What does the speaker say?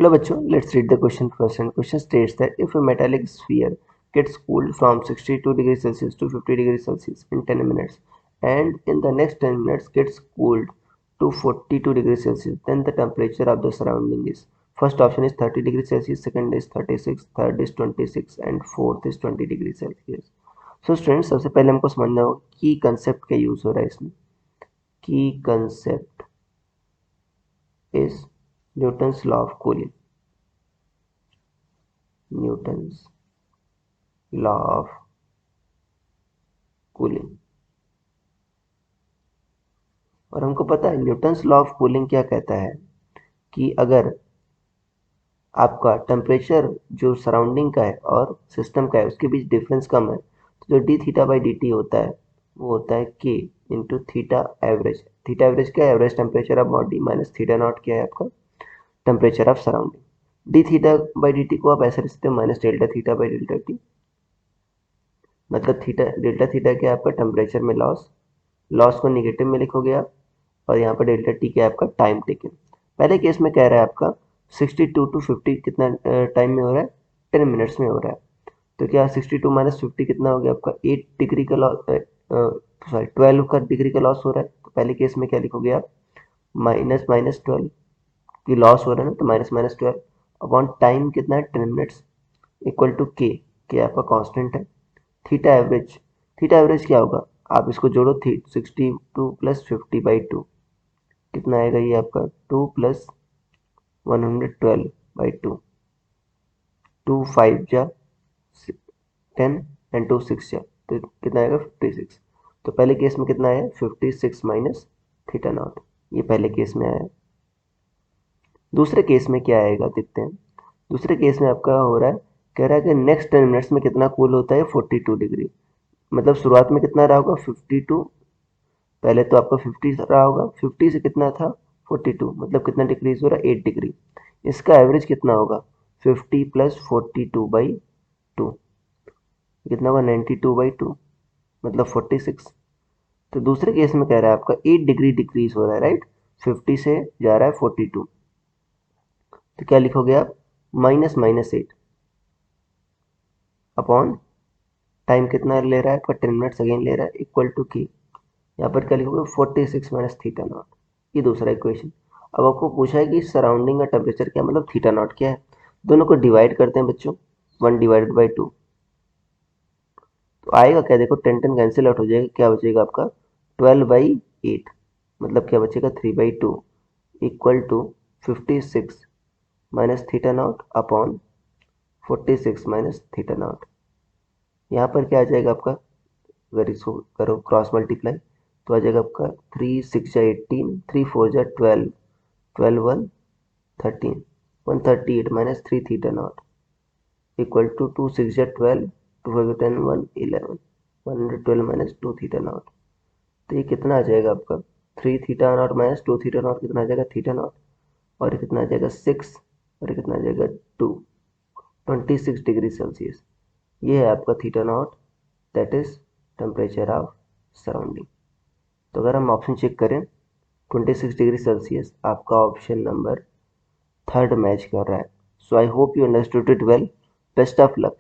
Hello bachcho, let's read the question first. And question states that if a metallic sphere gets cooled from 62 degrees Celsius to 50 degrees Celsius in 10 minutes and in the next 10 minutes gets cooled to 42 degrees Celsius, then the temperature of the surrounding is. First option is 30 degrees Celsius, second is 36, third is 26 and fourth is 20 degrees Celsius. So students सबसे पहले हमको समझना होगा की concept का use हो रहा है इसमें. की concept is Newton's law of cooling. Newton's law of cooling. और हमको पता है न्यूटन्स लॉ ऑफ कूलिंग क्या कहता है कि अगर आपका टेम्परेचर जो सराउंडिंग का है और सिस्टम का है उसके बीच डिफरेंस कम है तो जो D theta by D T होता है वो होता है के into theta average. Theta average क्या है? Average temperature of body minus theta not क्या है आपका? Temperature of surrounding. D theta by D T को आप ऐसे लिख सकते हो minus delta theta by delta T. मतलब थीटा डेल्टा थीटा क्या है आपका? टेम्परेचर में लॉस. लॉस को निगेटिव में लिखोगे आप और यहाँ पर डेल्टा टी क्या है आपका? Time taken. पहले केस में कह रहा है आपका 62 टू 50 कितना टाइम में हो रहा है? 10 मिनट्स में हो रहा है. तो क्या 62 माइनस 50 कितना हो गया आपका? 8 डिग्री का लॉस, सॉरी 12 का डिग्री का लॉस हो रहा है. तो पहले केस में क्या लिखोगे आप? माइनस माइनस 12 की लॉस हो रहा है ना, तो माइनस माइनस 12 अपॉन टाइम कितना है? 10 मिनट्स इक्वल टू के आपका कांस्टेंट है. Theta average. थीटा एवरेज क्या होगा? आप इसको जोड़ो 62 प्लस 50/2 कितना आएगा? ये आपका 2 प्लस 112/2. 2 5 जा 10 एंड 2 6 जा तो कितना आएगा? 56. तो पहले केस में कितना आया? 56 माइनस थीटा नॉट. ये पहले केस में आया. दूसरे केस में क्या आएगा देखते हैं. दूसरे केस में आपका हो रहा है, कह रहा है कि नेक्स्ट 10 मिनट्स में कितना कूल होता है? 42 डिग्री. मतलब शुरुआत में कितना रहा होगा? 52. पहले तो आपका 50 रहा होगा, 50 से कितना था? 42. मतलब कितना डिक्रीज हो रहा है? 8 डिग्री. इसका एवरेज कितना होगा? 50 प्लस 42/2 कितना होगा? 92/2 मतलब 46. तो दूसरे केस में कह रहा है आपका 8 डिग्री डिक्रीज हो रहा है, राइट. 50 से जा रहा है 42. तो क्या लिखोगे आप? माइनस माइनस 8 अपॉन टाइम कितना ले रहा है आपका? 10 मिनट्स अगेन ले रहा है इक्वल टू की. यहाँ पर क्या लिखोगे? 46 माइनस थीटा नॉट. ये दूसरा इक्वेशन. अब आपको पूछा है कि सराउंडिंग का टेम्परेचर क्या, मतलब थीटा नॉट क्या है. दोनों को डिवाइड करते हैं बच्चों. 1/2 तो आएगा क्या? देखो 10 कैंसिल आउट हो जाएगा. क्या बचेगा आपका? 12/8 मतलब क्या बचेगा? 3/2 equal to 56 minus theta nought upon 46 minus theta nought. यहाँ पर क्या आ जाएगा आपका? अगर इसको करो क्रॉस मल्टीप्लाई तो आ जाएगा आपका 3 6 जा 18, 3 4 जा 12, 12 1 13, 138 minus 3 theta nought equal to 2 6 जा 12, 2 5 10 1 11, 112 माइनस 2 थीटा नॉट. तो ये कितना आ जाएगा आपका? 3 theta not minus 2 theta naught कितना आ जाएगा? Theta naught. और ये कितना आ जाएगा? 6 और ये कितना आ जाएगा? 2. 26 डिग्री सेल्सियस. ये है आपका theta naught, that is temperature of surrounding. तो अगर हम ऑप्शन चेक करें 26 डिग्री सेल्सियस आपका ऑप्शन नंबर थर्ड मैच कर रहा है. So I hope you understood it well. Best of luck.